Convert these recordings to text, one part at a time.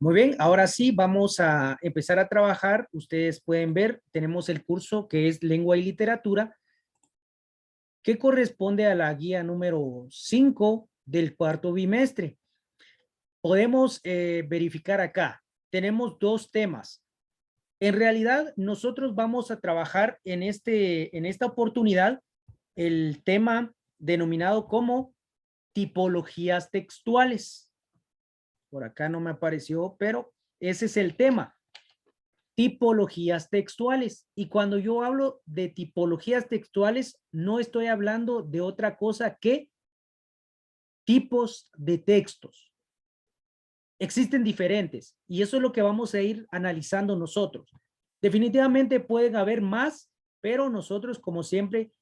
Muy bien, ahora sí vamos a empezar a trabajar. Ustedes pueden ver, tenemos el curso que es Lengua y Literatura, que corresponde a la guía número 5 del cuarto bimestre. Podemos verificar acá, tenemos dos temas. En realidad, nosotros vamos a trabajar en esta oportunidad el tema denominado como tipologías textuales. Por acá no me apareció, pero ese es el tema. Tipologías textuales. Y cuando yo hablo de tipologías textuales, no estoy hablando de otra cosa que tipos de textos. Existen diferentes y eso es lo que vamos a ir analizando nosotros. Definitivamente pueden haber más, pero nosotros, como siempre,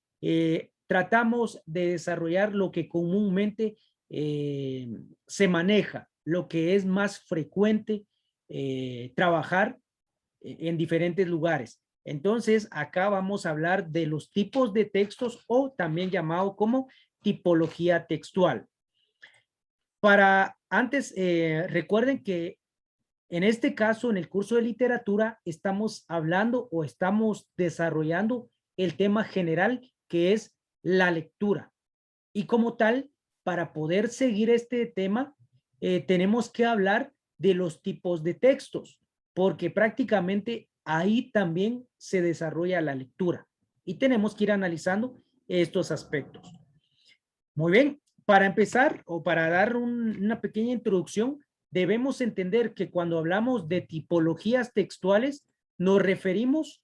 tratamos de desarrollar lo que comúnmente se maneja, lo que es más frecuente trabajar en diferentes lugares. Entonces, acá vamos a hablar de los tipos de textos o también llamado como tipología textual. Para antes, recuerden que en este caso, en el curso de literatura, estamos hablando o estamos desarrollando el tema general que es la lectura. Y como tal, para poder seguir este tema, tenemos que hablar de los tipos de textos, porque prácticamente ahí también se desarrolla la lectura. Y tenemos que ir analizando estos aspectos. Muy bien, para empezar o para dar una pequeña introducción, debemos entender que cuando hablamos de tipologías textuales, nos referimos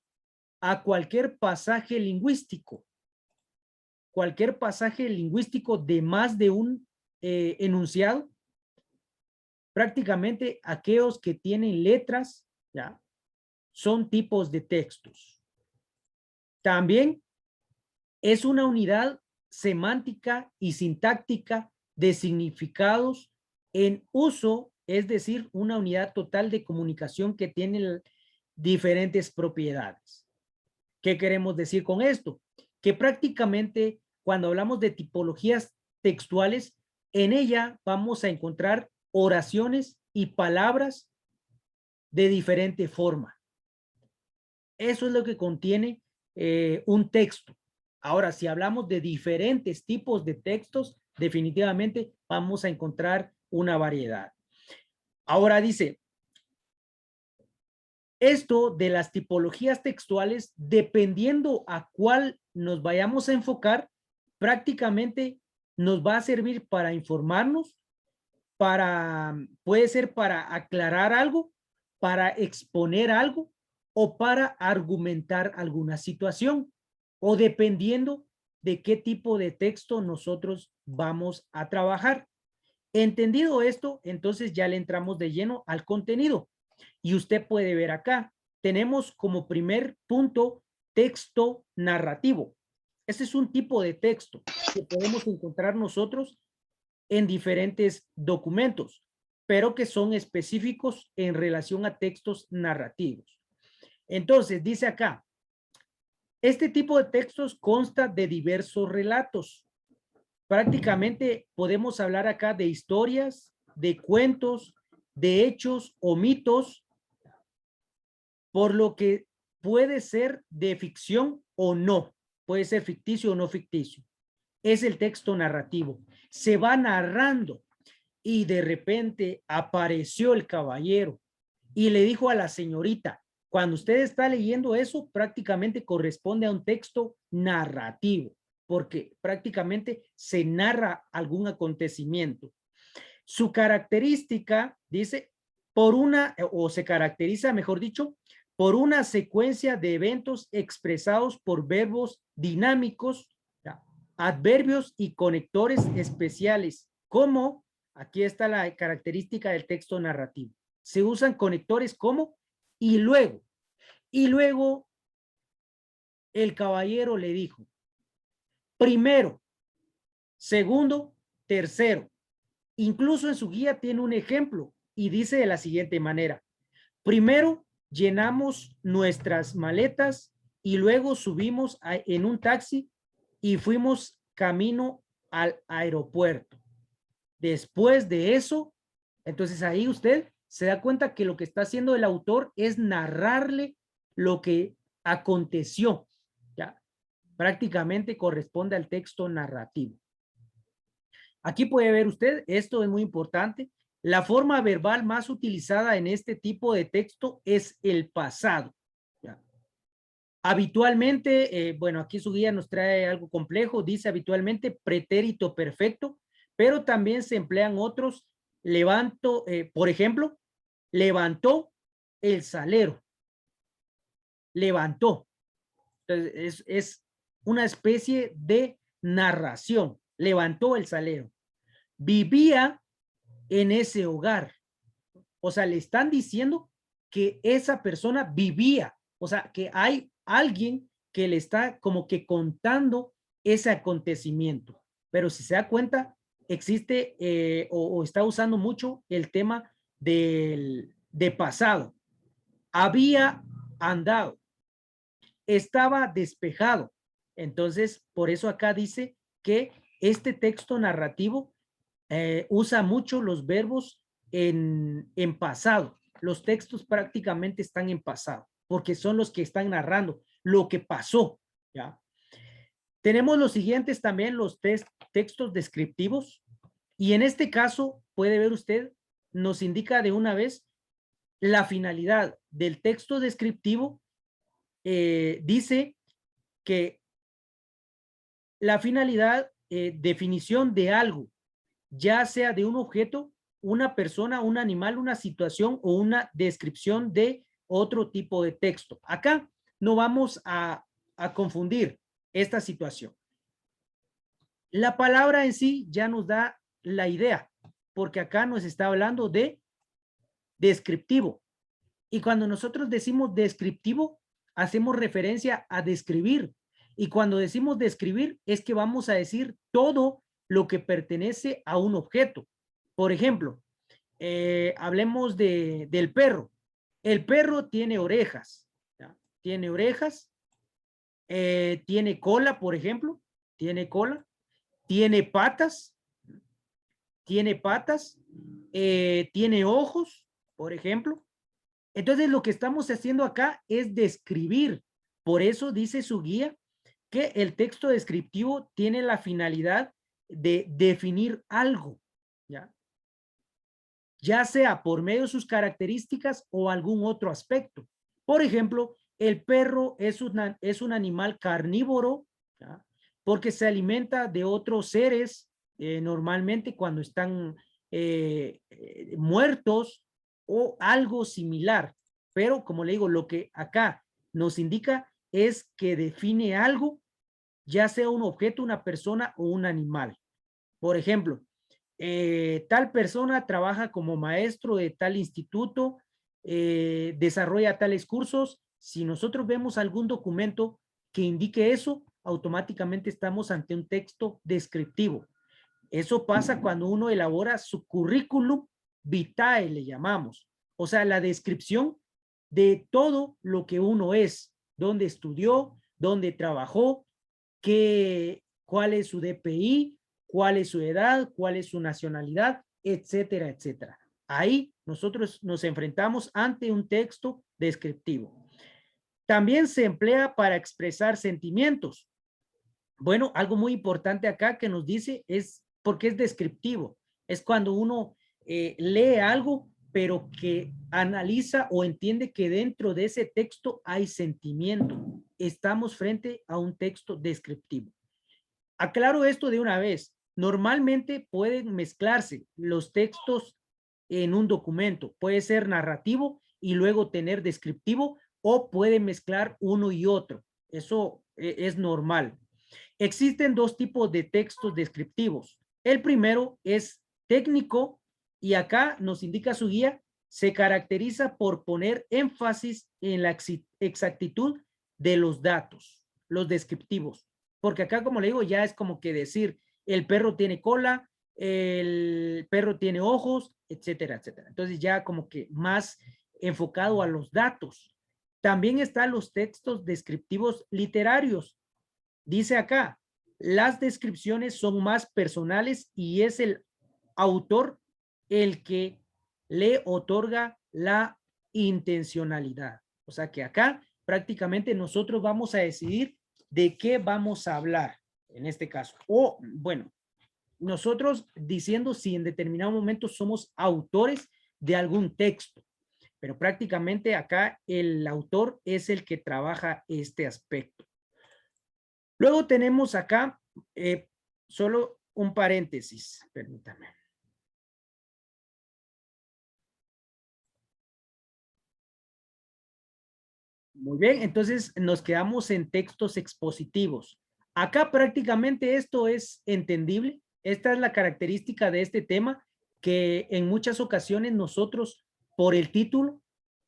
a cualquier pasaje lingüístico de más de un enunciado, prácticamente aquellos que tienen letras, ¿ya? Son tipos de textos. También es una unidad semántica y sintáctica de significados en uso, es decir, una unidad total de comunicación que tiene diferentes propiedades. ¿Qué queremos decir con esto? Que prácticamente cuando hablamos de tipologías textuales, en ella vamos a encontrar oraciones y palabras de diferente forma. Eso es lo que contiene un texto. Ahora, si hablamos de diferentes tipos de textos, definitivamente vamos a encontrar una variedad. Ahora dice, esto de las tipologías textuales, dependiendo a cuál nos vayamos a enfocar, prácticamente nos va a servir para informarnos, puede ser para aclarar algo, para exponer algo o para argumentar alguna situación, o dependiendo de qué tipo de texto nosotros vamos a trabajar. Entendido esto, entonces ya le entramos de lleno al contenido. Y usted puede ver acá, tenemos como primer punto texto narrativo. Este es un tipo de texto que podemos encontrar nosotros en diferentes documentos, pero que son específicos en relación a textos narrativos. Entonces, dice acá, este tipo de textos consta de diversos relatos. Prácticamente podemos hablar acá de historias, de cuentos, de hechos o mitos, por lo que puede ser de ficción o no, puede ser ficticio o no ficticio. Es el texto narrativo. Se va narrando y de repente apareció el caballero y le dijo a la señorita, cuando usted está leyendo eso, prácticamente corresponde a un texto narrativo, porque prácticamente se narra algún acontecimiento. Su característica, dice, o se caracteriza, mejor dicho, por una secuencia de eventos expresados por verbos dinámicos, adverbios y conectores especiales, como, aquí está la característica del texto narrativo. Se usan conectores como y luego. Y luego el caballero le dijo, primero, segundo, tercero. Incluso en su guía tiene un ejemplo y dice de la siguiente manera. Primero, llenamos nuestras maletas y luego subimos en un taxi y fuimos camino al aeropuerto. Después de eso, entonces ahí usted se da cuenta que lo que está haciendo el autor es narrarle lo que aconteció. ¿Ya? Prácticamente corresponde al texto narrativo. Aquí puede ver usted, esto es muy importante. La forma verbal más utilizada en este tipo de texto es el pasado. ¿Ya? Habitualmente, bueno, aquí su guía nos trae algo complejo, dice habitualmente pretérito perfecto, pero también se emplean otros, levanto, por ejemplo, levantó el salero, levantó. Entonces, es una especie de narración, levantó el salero, vivía en ese hogar. O sea, le están diciendo que esa persona vivía, o sea, que hay alguien que le está como que contando ese acontecimiento. Pero si se da cuenta, existe o está usando mucho el tema de pasado. Había andado, estaba despejado. Entonces, por eso acá dice que este texto narrativo usa mucho los verbos en pasado. Los textos prácticamente están en pasado, porque son los que están narrando lo que pasó. ¿Ya? Tenemos los siguientes también, los textos descriptivos, y en este caso, puede ver usted, nos indica de una vez la finalidad del texto descriptivo. Dice que la finalidad, definición de algo, ya sea de un objeto, una persona, un animal, una situación o una descripción de otro tipo de texto. Acá no vamos a confundir esta situación. La palabra en sí ya nos da la idea, porque acá nos está hablando de descriptivo. Y cuando nosotros decimos descriptivo, hacemos referencia a describir. Y cuando decimos describir, es que vamos a decir todo lo que pertenece a un objeto. Por ejemplo, hablemos del perro. El perro tiene orejas. ¿Ya? Tiene orejas, tiene cola, por ejemplo, tiene cola, tiene patas, tiene ojos, por ejemplo. Entonces, lo que estamos haciendo acá es describir. Por eso dice su guía que el texto descriptivo tiene la finalidad de definir algo, ¿ya? Ya sea por medio de sus características o algún otro aspecto. Por ejemplo, el perro es un animal carnívoro, ¿ya? Porque se alimenta de otros seres, normalmente cuando están muertos o algo similar. Pero como le digo, lo que acá nos indica es que define algo, ya sea un objeto, una persona o un animal. Por ejemplo, tal persona trabaja como maestro de tal instituto, desarrolla tales cursos. Si nosotros vemos algún documento que indique eso, automáticamente estamos ante un texto descriptivo. Eso pasa cuando uno elabora su currículum vitae, le llamamos. O sea, la descripción de todo lo que uno es, dónde estudió, dónde trabajó, cuál es su DPI, cuál es su edad, cuál es su nacionalidad, etcétera, etcétera. Ahí nosotros nos enfrentamos ante un texto descriptivo. También se emplea para expresar sentimientos. Bueno, algo muy importante acá que nos dice es porque es descriptivo. Es cuando uno lee algo, pero que analiza o entiende que dentro de ese texto hay sentimiento. Estamos frente a un texto descriptivo. Aclaro esto de una vez. Normalmente pueden mezclarse los textos en un documento. Puede ser narrativo y luego tener descriptivo, o puede mezclar uno y otro. Eso es normal. Existen dos tipos de textos descriptivos. El primero es técnico y acá nos indica su guía, se caracteriza por poner énfasis en la exactitud de los datos, los descriptivos. Porque acá, como le digo, ya es como que decir, el perro tiene cola, el perro tiene ojos, etcétera, etcétera. Entonces ya como que más enfocado a los datos. También están los textos descriptivos literarios. Dice acá, las descripciones son más personales y es el autor el que le otorga la intencionalidad. O sea que acá prácticamente nosotros vamos a decidir de qué vamos a hablar en este caso. O bueno, nosotros diciendo si en determinado momento somos autores de algún texto, pero prácticamente acá el autor es el que trabaja este aspecto. Luego tenemos acá solo un paréntesis, permítame. Muy bien, entonces nos quedamos en textos expositivos. Acá prácticamente esto es entendible. Esta es la característica de este tema, que en muchas ocasiones nosotros, por el título,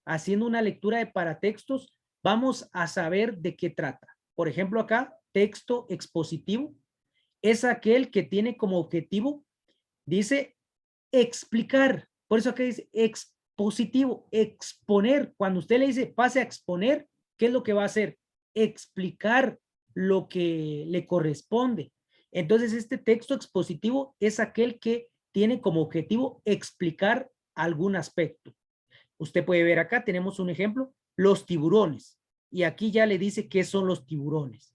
haciendo una lectura de paratextos, vamos a saber de qué trata. Por ejemplo, acá, texto expositivo es aquel que tiene como objetivo, dice, explicar. Por eso acá dice expositivo, exponer. Cuando usted le dice pase a exponer, ¿qué es lo que va a hacer? Explicar lo que le corresponde. Entonces, este texto expositivo es aquel que tiene como objetivo explicar algún aspecto. Usted puede ver acá, tenemos un ejemplo, los tiburones. Y aquí ya le dice qué son los tiburones.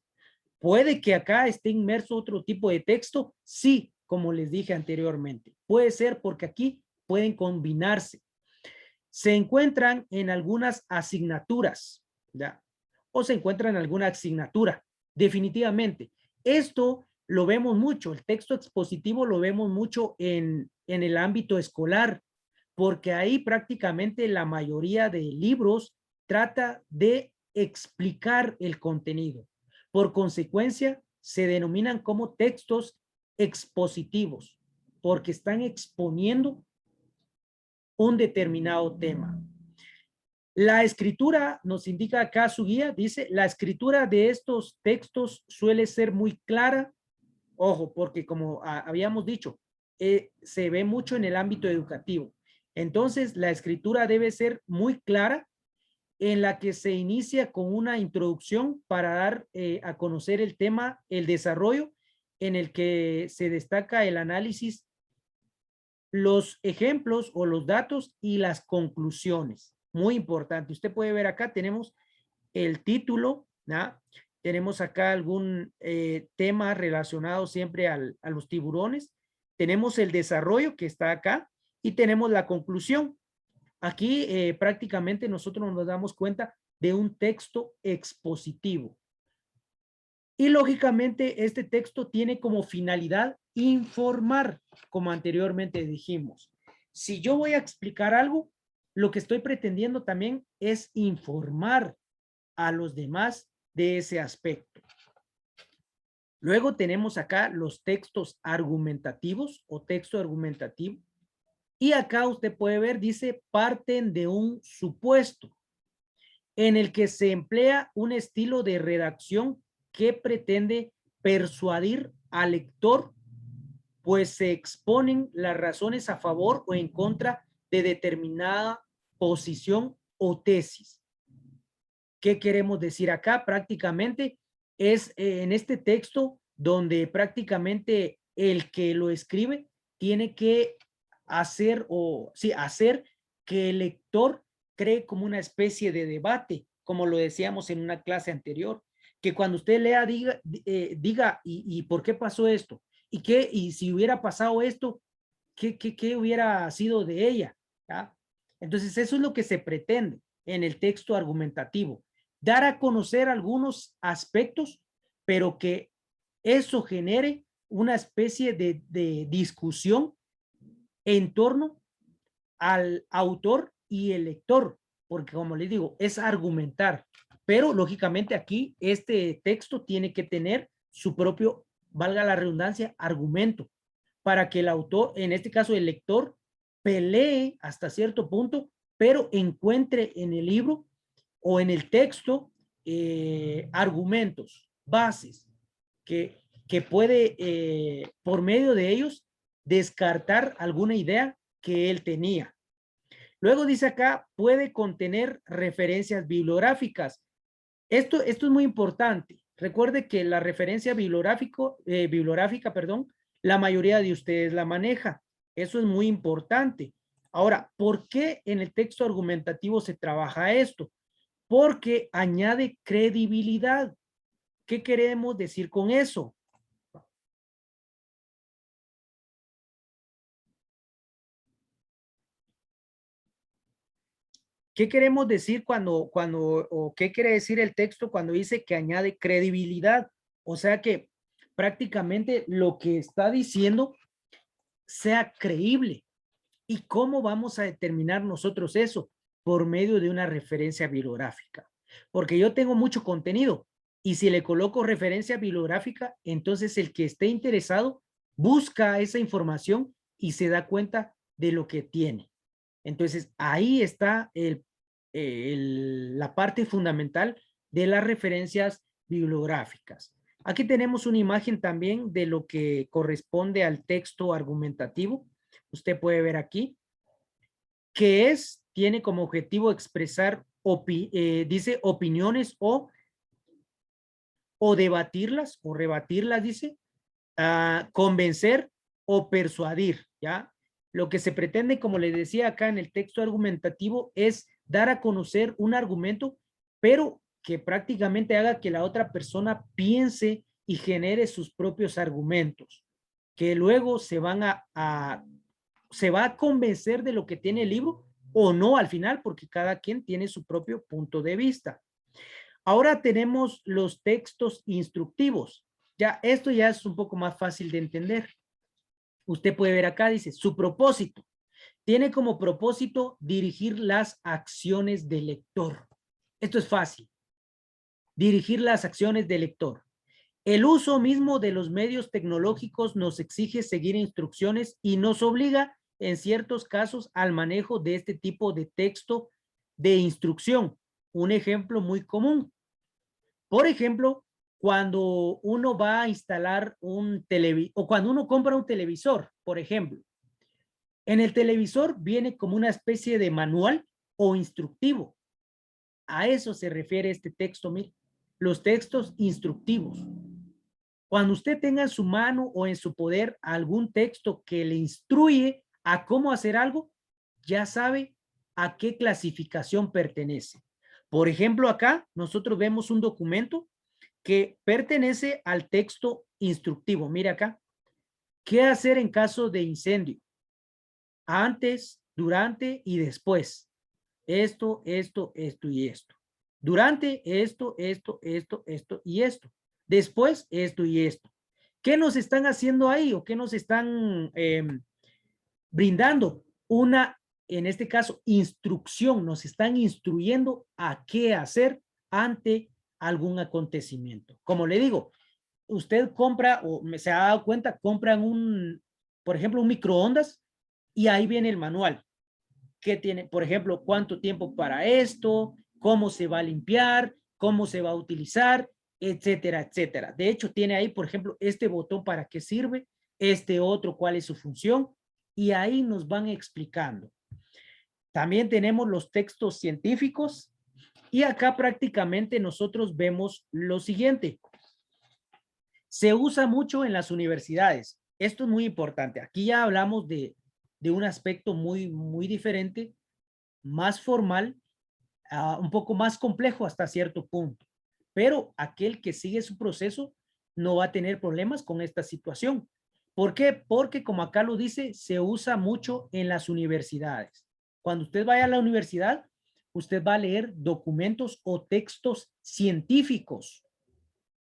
¿Puede que acá esté inmerso otro tipo de texto? Sí, como les dije anteriormente. Puede ser porque aquí pueden combinarse. Se encuentran en algunas asignaturas, ¿ya? O se encuentran en alguna asignatura, definitivamente. Esto lo vemos mucho, el texto expositivo lo vemos mucho en el ámbito escolar, porque ahí prácticamente la mayoría de libros trata de explicar el contenido. Por consecuencia, se denominan como textos expositivos, porque están exponiendo un determinado tema. La escritura nos indica acá su guía, dice, la escritura de estos textos suele ser muy clara, ojo, porque como habíamos dicho, se ve mucho en el ámbito educativo. Entonces, la escritura debe ser muy clara, en la que se inicia con una introducción para dar a conocer el tema, el desarrollo, en el que se destaca el análisis, los ejemplos o los datos y las conclusiones. Muy importante. Usted puede ver acá, tenemos el título, ¿no? Tenemos acá algún tema relacionado siempre a los tiburones. Tenemos el desarrollo que está acá y tenemos la conclusión. Aquí prácticamente nosotros nos damos cuenta de un texto expositivo. Y lógicamente este texto tiene como finalidad informar, como anteriormente dijimos. Si yo voy a explicar algo, lo que estoy pretendiendo también es informar a los demás de ese aspecto. Luego tenemos acá los textos argumentativos o texto argumentativo. Y acá usted puede ver, dice, parten de un supuesto en el que se emplea un estilo de redacción que pretende persuadir al lector, pues se exponen las razones a favor o en contra de determinada posición o tesis. ¿Qué queremos decir acá? Prácticamente es en este texto donde prácticamente el que lo escribe tiene que hacer o sí, hacer que el lector cree como una especie de debate, como lo decíamos en una clase anterior, que cuando usted lea diga y por qué pasó esto y qué y si hubiera pasado esto, qué hubiera sido de ella, ¿ya? Entonces eso es lo que se pretende en el texto argumentativo, dar a conocer algunos aspectos, pero que eso genere una especie de discusión en torno al autor y el lector, porque como les digo, es argumentar, pero lógicamente aquí este texto tiene que tener su propio, valga la redundancia, argumento, para que el autor, en este caso el lector, pelee hasta cierto punto, pero encuentre en el libro o en el texto argumentos, bases, que puede, por medio de ellos, descartar alguna idea que él tenía. Luego dice acá, puede contener referencias bibliográficas. Esto es muy importante. Recuerde que la referencia bibliográfica, perdón, la mayoría de ustedes la maneja. Eso es muy importante. Ahora, ¿por qué en el texto argumentativo se trabaja esto? Porque añade credibilidad. ¿Qué queremos decir con eso? ¿Qué queremos decir o qué quiere decir el texto cuando dice que añade credibilidad? O sea que prácticamente lo que está diciendo sea creíble. ¿Y cómo vamos a determinar nosotros eso? Por medio de una referencia bibliográfica. Porque yo tengo mucho contenido y si le coloco referencia bibliográfica, entonces el que esté interesado busca esa información y se da cuenta de lo que tiene. Entonces, ahí está la parte fundamental de las referencias bibliográficas. Aquí tenemos una imagen también de lo que corresponde al texto argumentativo. Usted puede ver aquí que tiene como objetivo expresar, dice, opiniones o debatirlas o rebatirlas, dice, convencer o persuadir, ¿ya? Lo que se pretende, como le decía acá en el texto argumentativo, es dar a conocer un argumento, pero que prácticamente haga que la otra persona piense y genere sus propios argumentos, que luego se va a convencer de lo que tiene el libro o no al final, porque cada quien tiene su propio punto de vista. Ahora tenemos los textos instructivos. Ya, esto ya es un poco más fácil de entender. Usted puede ver acá, dice, su propósito. Tiene como propósito dirigir las acciones del lector. Esto es fácil. Dirigir las acciones del lector. El uso mismo de los medios tecnológicos nos exige seguir instrucciones y nos obliga, en ciertos casos, al manejo de este tipo de texto de instrucción. Un ejemplo muy común. Por ejemplo, cuando uno va a instalar un televisor o cuando uno compra un televisor, por ejemplo, en el televisor viene como una especie de manual o instructivo. A eso se refiere este texto, mire, los textos instructivos. Cuando usted tenga en su mano o en su poder algún texto que le instruye a cómo hacer algo, ya sabe a qué clasificación pertenece. Por ejemplo, acá nosotros vemos un documento que pertenece al texto instructivo. Mira acá. ¿Qué hacer en caso de incendio? Antes, durante y después. Esto y esto. Durante esto y esto. Después esto y esto. ¿Qué nos están haciendo ahí o qué nos están brindando? En este caso, instrucción. Nos están instruyendo a qué hacer ante algún acontecimiento. Como le digo, usted compra o se ha dado cuenta, compran por ejemplo, un microondas y ahí viene el manual. ¿Qué tiene? Por ejemplo, cuánto tiempo para esto, cómo se va a limpiar, cómo se va a utilizar, etcétera, etcétera. De hecho, tiene ahí, por ejemplo, este botón para qué sirve, este otro, cuál es su función, y ahí nos van explicando. También tenemos los textos científicos y acá prácticamente nosotros vemos lo siguiente. Se usa mucho en las universidades. Esto es muy importante. Aquí ya hablamos de un aspecto muy diferente, más formal, un poco más complejo hasta cierto punto. Pero aquel que sigue su proceso no va a tener problemas con esta situación. ¿Por qué? Porque como acá lo dice, se usa mucho en las universidades. Cuando usted vaya a la universidad, usted va a leer documentos o textos científicos,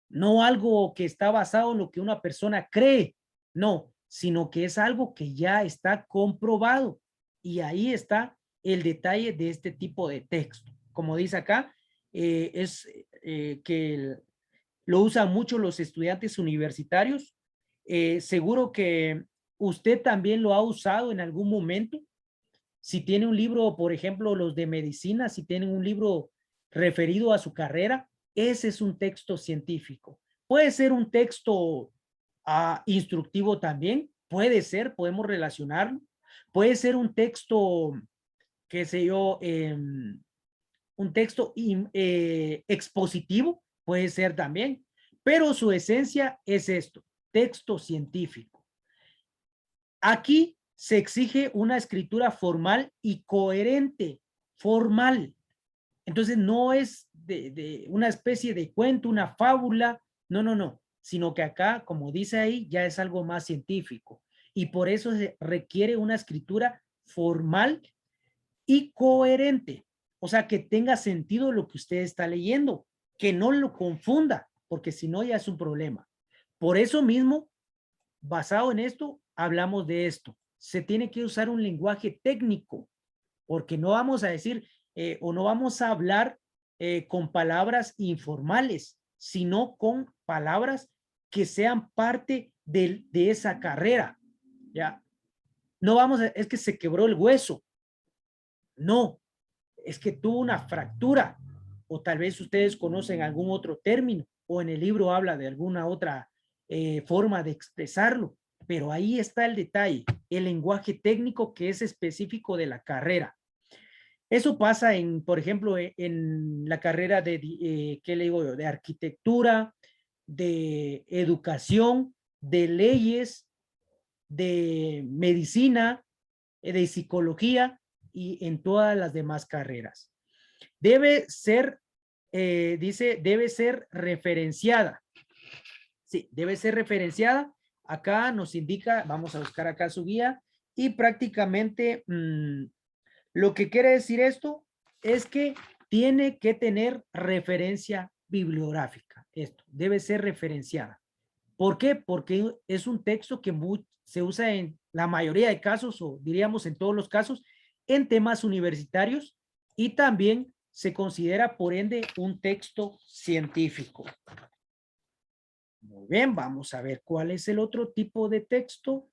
no algo que está basado en lo que una persona cree, no, sino que es algo que ya está comprobado. Y ahí está el detalle de este tipo de texto. Como dice acá, es que lo usan mucho los estudiantes universitarios. Seguro que usted también lo ha usado en algún momento. Si tiene un libro, por ejemplo, los de medicina, si tienen un libro referido a su carrera, ese es un texto científico. Puede ser un texto instructivo también, puede ser, podemos relacionarlo. Puede ser un texto, qué sé yo, un texto expositivo, puede ser también, pero su esencia es esto, texto científico. Aquí se exige una escritura formal y coherente, formal. Entonces no es de una especie de cuento, una fábula, no, no, no, sino que acá, como dice ahí, ya es algo más científico. Y por eso se requiere una escritura formal y coherente. O sea, que tenga sentido lo que usted está leyendo, que no lo confunda, porque si no ya es un problema. Por eso mismo, basado en esto, hablamos de esto. Se tiene que usar un lenguaje técnico, porque no vamos a decir o no vamos a hablar con palabras informales, sino con palabras que sean parte de esa carrera. ¿Ya? No vamos a, es que se quebró el hueso. No, es que tuvo una fractura, o tal vez ustedes conocen algún otro término, o en el libro habla de alguna otra forma de expresarlo, pero ahí está el detalle, el lenguaje técnico que es específico de la carrera. Eso pasa en, por ejemplo, en la carrera de, ¿qué le digo yo? De arquitectura, de educación, de leyes, de medicina, de psicología y en todas las demás carreras. Debe ser, dice, debe ser referenciada. Sí, debe ser referenciada. Acá nos indica, vamos a buscar acá su guía y prácticamente lo que quiere decir esto es que tiene que tener referencia bibliográfica. Esto debe ser referenciada. ¿Por qué? Porque es un texto que se usa en la mayoría de casos, o diríamos en todos los casos, en temas universitarios y también se considera por ende un texto científico. Muy bien, vamos a ver cuál es el otro tipo de texto.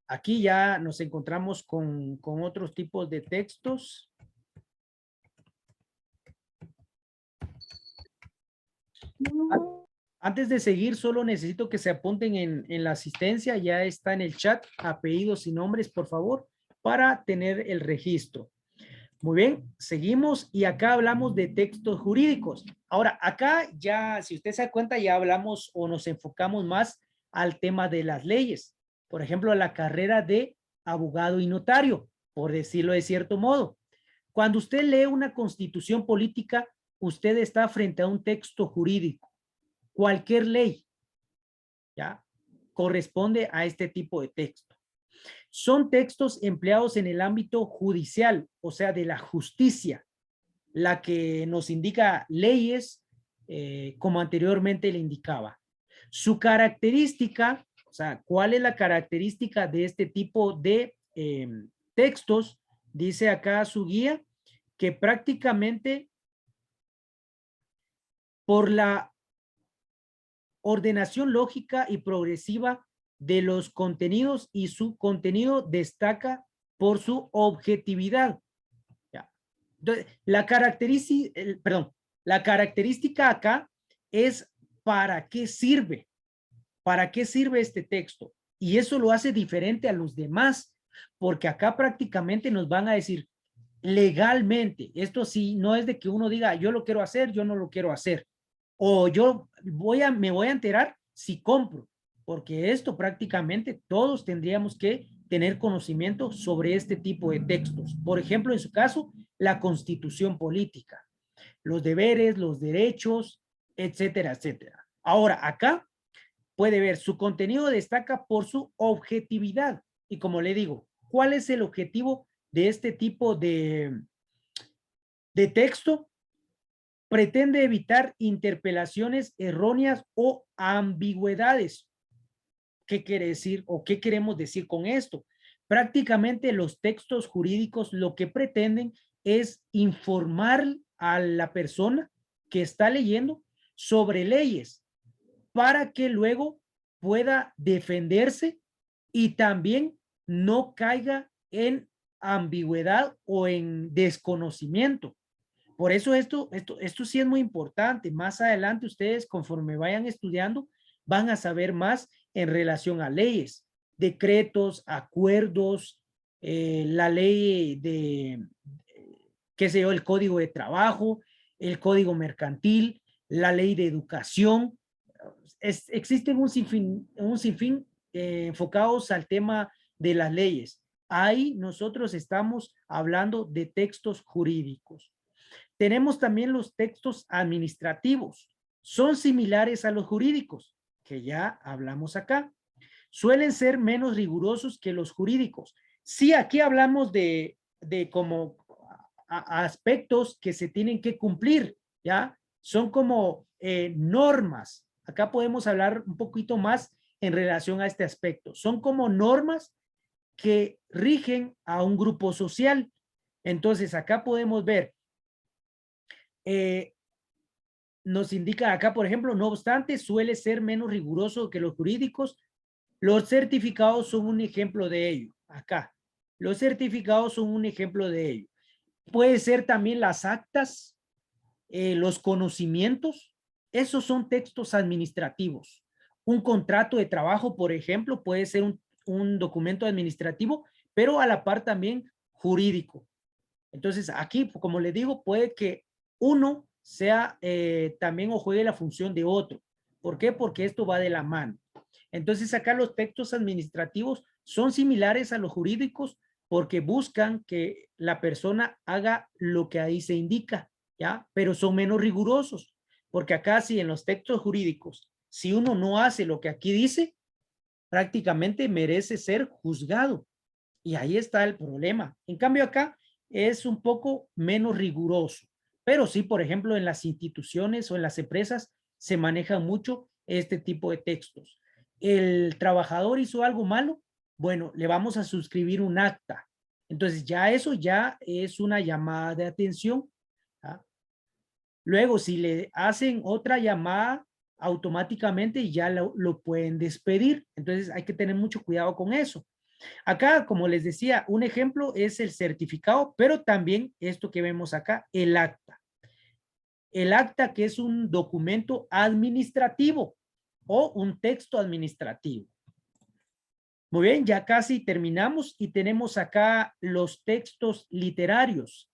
Aquí ya nos encontramos con otros tipos de textos. Antes de seguir, solo necesito que se apunten en la asistencia, ya está en el chat, apellidos y nombres, por favor, para tener el registro. Muy bien, seguimos y acá hablamos de textos jurídicos. Ahora, acá ya, si usted se da cuenta, ya hablamos o nos enfocamos más al tema de las leyes. Por ejemplo, la carrera de abogado y notario, por decirlo de cierto modo. Cuando usted lee una constitución política, usted está frente a un texto jurídico. Cualquier ley, ¿ya? Corresponde a este tipo de texto. Son textos empleados en el ámbito judicial, o sea, de la justicia, la que nos indica leyes, como anteriormente le indicaba. Su característica, o sea, ¿cuál es la característica de este tipo de textos? Dice acá su guía, que prácticamente por la ordenación lógica y progresiva de los contenidos y su contenido destaca por su objetividad. ¿Ya? Entonces, la característica acá es para qué sirve, para qué sirve este texto. Y eso lo hace diferente a los demás, porque acá prácticamente nos van a decir legalmente, esto sí, no es de que uno diga, yo lo quiero hacer, yo no lo quiero hacer o yo me voy a enterar si compro, porque esto prácticamente todos tendríamos que tener conocimiento sobre este tipo de textos. Por ejemplo, en su caso, la constitución política, los deberes, los derechos, etcétera, etcétera. Ahora, acá puede ver, su contenido destaca por su objetividad. Y como le digo, ¿cuál es el objetivo de este tipo de texto? Pretende evitar interpelaciones erróneas o ambigüedades. ¿Qué quiere decir o qué queremos decir con esto? Prácticamente los textos jurídicos lo que pretenden es informar a la persona que está leyendo sobre leyes para que luego pueda defenderse y también no caiga en ambigüedad o en desconocimiento. Por eso esto sí es muy importante. Más adelante ustedes, conforme vayan estudiando, van a saber más en relación a leyes, decretos, acuerdos, la ley de, qué sé yo, el código de trabajo, el código mercantil, la ley de educación. existen un sinfín enfocados al tema de las leyes. Ahí nosotros estamos hablando de textos jurídicos. Tenemos también los textos administrativos. Son similares a los jurídicos, que ya hablamos acá. Suelen ser menos rigurosos que los jurídicos. Sí, aquí hablamos de como aspectos que se tienen que cumplir, ¿ya? Son como normas. Acá podemos hablar un poquito más en relación a este aspecto. Son como normas que rigen a un grupo social. Entonces, acá podemos ver, nos indica acá, por ejemplo, no obstante, suele ser menos riguroso que los jurídicos. Los certificados son un ejemplo de ello. Acá, los certificados son un ejemplo de ello. Puede ser también las actas, los conocimientos. Esos son textos administrativos. Un contrato de trabajo, por ejemplo, puede ser un documento administrativo, pero a la par también jurídico. Entonces, aquí, como les digo, puede que uno sea también o juegue la función de otro. ¿Por qué? Porque esto va de la mano. Entonces, acá los textos administrativos son similares a los jurídicos porque buscan que la persona haga lo que ahí se indica, ¿ya? Pero son menos rigurosos, porque acá sí en los textos jurídicos, si uno no hace lo que aquí dice, prácticamente merece ser juzgado. Y ahí está el problema. En cambio acá es un poco menos riguroso, pero sí, por ejemplo, en las instituciones o en las empresas se maneja mucho este tipo de textos. El trabajador hizo algo malo, bueno, le vamos a suscribir un acta. Entonces ya eso ya es una llamada de atención. ¿Ah? Luego, si le hacen otra llamada, automáticamente ya lo pueden despedir. Entonces hay que tener mucho cuidado con eso. Acá, como les decía, un ejemplo es el certificado, pero también esto que vemos acá, el acta. El acta que es un documento administrativo o un texto administrativo. Muy bien, ya casi terminamos y tenemos acá los textos literarios.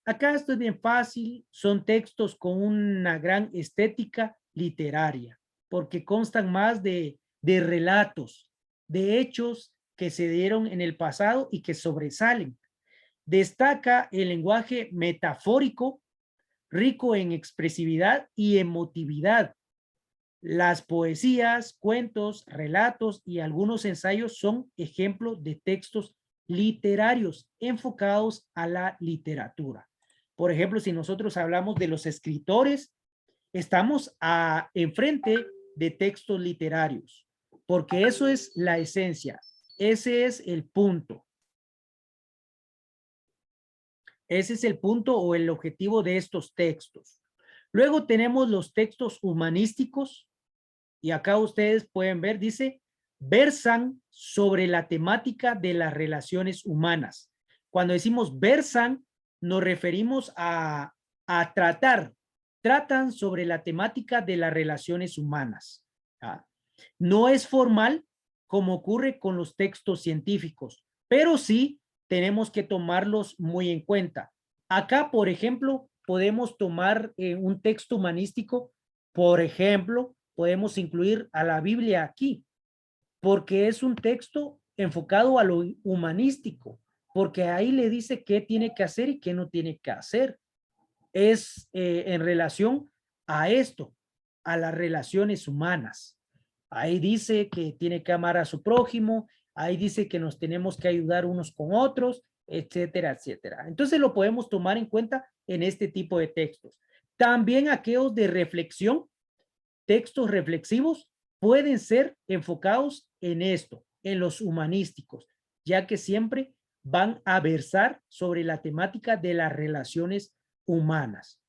Acá esto es bien fácil, son textos con una gran estética literaria, porque constan más de relatos, de hechos que se dieron en el pasado y que sobresalen. Destaca el lenguaje metafórico, rico en expresividad y emotividad. Las poesías, cuentos, relatos y algunos ensayos son ejemplos de textos literarios enfocados a la literatura. Por ejemplo, si nosotros hablamos de los escritores, estamos enfrente de textos literarios, porque eso es la esencia, ese es el punto. Ese es el punto o el objetivo de estos textos. Luego tenemos los textos humanísticos, y acá ustedes pueden ver, dice, versan sobre la temática de las relaciones humanas. Cuando decimos versan, nos referimos a tratan sobre la temática de las relaciones humanas. ¿Ah? No es formal como ocurre con los textos científicos, pero sí tenemos que tomarlos muy en cuenta. Acá, por ejemplo, podemos tomar un texto humanístico, por ejemplo, podemos incluir a la Biblia aquí, porque es un texto enfocado a lo humanístico, porque ahí le dice qué tiene que hacer y qué no tiene que hacer. Es en relación a esto, a las relaciones humanas. Ahí dice que tiene que amar a su prójimo, ahí dice que nos tenemos que ayudar unos con otros, etcétera, etcétera. Entonces lo podemos tomar en cuenta en este tipo de textos. También aquellos de reflexión, textos reflexivos, pueden ser enfocados en esto, en los humanísticos, ya que siempre van a versar sobre la temática de las relaciones humanas.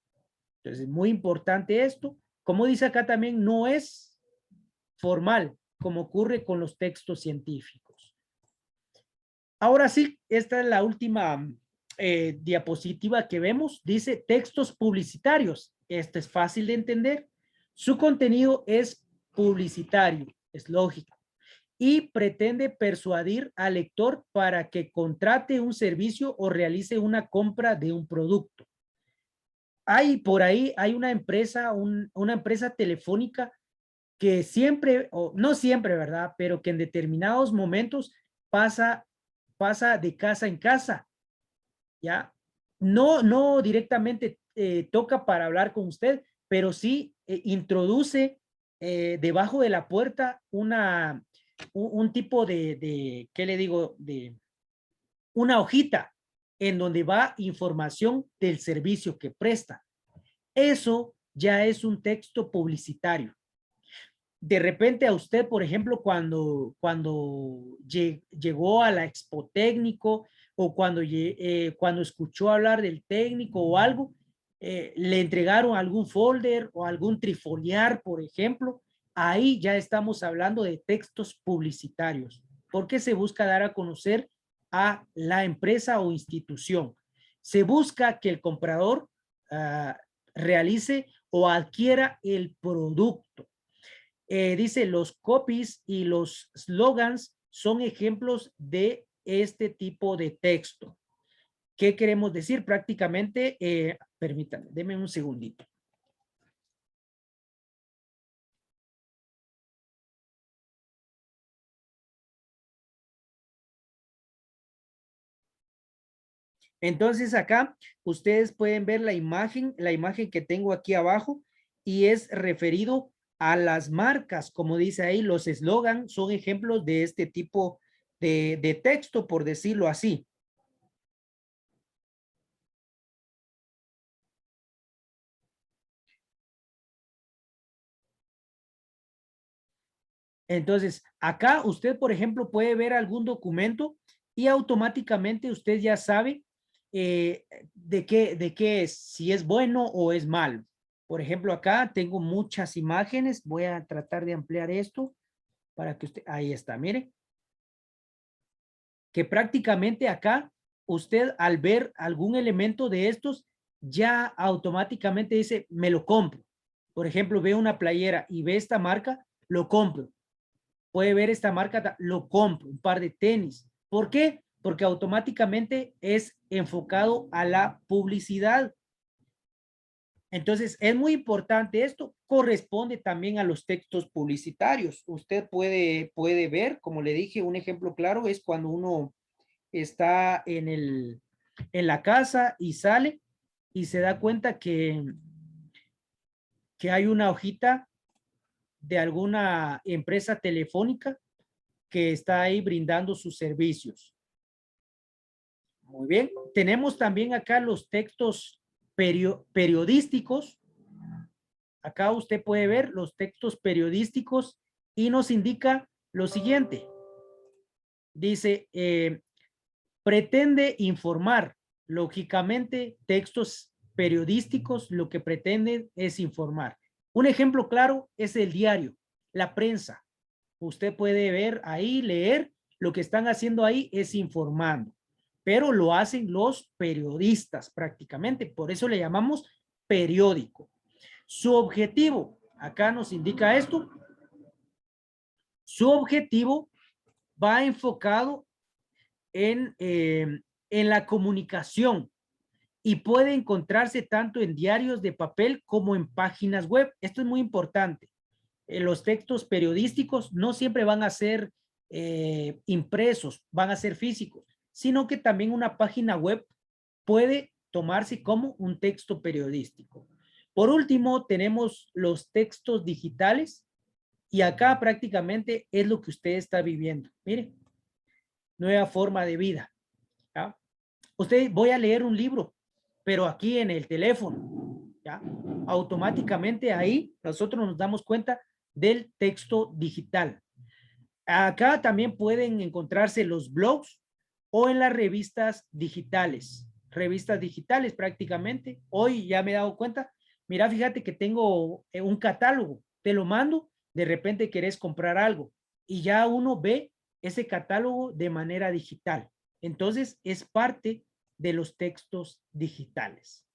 Entonces, muy importante esto. Como dice acá también, no es formal, como ocurre con los textos científicos. Ahora sí, esta es la última diapositiva que vemos. Dice textos publicitarios. Este es fácil de entender. Su contenido es publicitario, es lógico, y pretende persuadir al lector para que contrate un servicio o realice una compra de un producto. Hay por ahí, hay una empresa telefónica que siempre, o no siempre, ¿verdad? Pero que en determinados momentos pasa de casa en casa, ¿ya? No directamente toca para hablar con usted, pero sí introduce debajo de la puerta un tipo ¿qué le digo? De una hojita en donde va información del servicio que presta. Eso ya es un texto publicitario. De repente a usted, por ejemplo, cuando llegó a la Expo Técnico o cuando escuchó hablar del técnico o algo, le entregaron algún folder o algún trifoliar, por ejemplo, ahí ya estamos hablando de textos publicitarios, porque se busca dar a conocer a la empresa o institución. Se busca que el comprador realice o adquiera el producto. Dice, los copies y los slogans son ejemplos de este tipo de texto. ¿Qué queremos decir? Prácticamente, permítanme, denme un segundito. Entonces acá ustedes pueden ver la imagen que tengo aquí abajo y es referido a las marcas, como dice ahí, los eslogans son ejemplos de este tipo de texto, por decirlo así. Entonces, acá usted, por ejemplo, puede ver algún documento y automáticamente usted ya sabe de qué es, si es bueno o es malo. Por ejemplo, acá tengo muchas imágenes. Voy a tratar de ampliar esto para que usted, ahí está, mire, que prácticamente acá usted al ver algún elemento de estos ya automáticamente dice, me lo compro. Por ejemplo, ve una playera y ve esta marca, lo compro. Puede ver esta marca, lo compro, un par de tenis. ¿Por qué? Porque automáticamente es enfocado a la publicidad. Entonces, es muy importante esto, corresponde también a los textos publicitarios. Usted puede ver, como le dije, un ejemplo claro es cuando uno está en la casa y sale y se da cuenta que hay una hojita de alguna empresa telefónica que está ahí brindando sus servicios. Muy bien. Tenemos también acá los textos periodísticos. Acá usted puede ver los textos periodísticos y nos indica lo siguiente. Dice, pretende informar. Lógicamente, textos periodísticos lo que pretenden es informar. Un ejemplo claro es el diario, la prensa. Usted puede ver ahí, leer, lo que están haciendo ahí es informando, pero lo hacen los periodistas prácticamente, por eso le llamamos periódico. Su objetivo, acá nos indica esto, su objetivo va enfocado en la comunicación y puede encontrarse tanto en diarios de papel como en páginas web. Esto es muy importante. Los textos periodísticos no siempre van a ser impresos, van a ser físicos, sino que también una página web puede tomarse como un texto periodístico. Por último, tenemos los textos digitales y acá prácticamente es lo que usted está viviendo. Mire, nueva forma de vida. ¿Ya? Usted voy a leer un libro, pero aquí en el teléfono, ¿ya? Automáticamente ahí nosotros nos damos cuenta del texto digital. Acá también pueden encontrarse los blogs o en las revistas digitales prácticamente. Hoy ya me he dado cuenta, mira, fíjate que tengo un catálogo, te lo mando, de repente querés comprar algo y ya uno ve ese catálogo de manera digital. Entonces es parte de los textos digitales.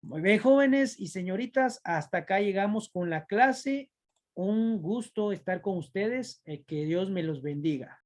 Muy bien, jóvenes y señoritas, hasta acá llegamos con la clase. Un gusto estar con ustedes. Que Dios me los bendiga.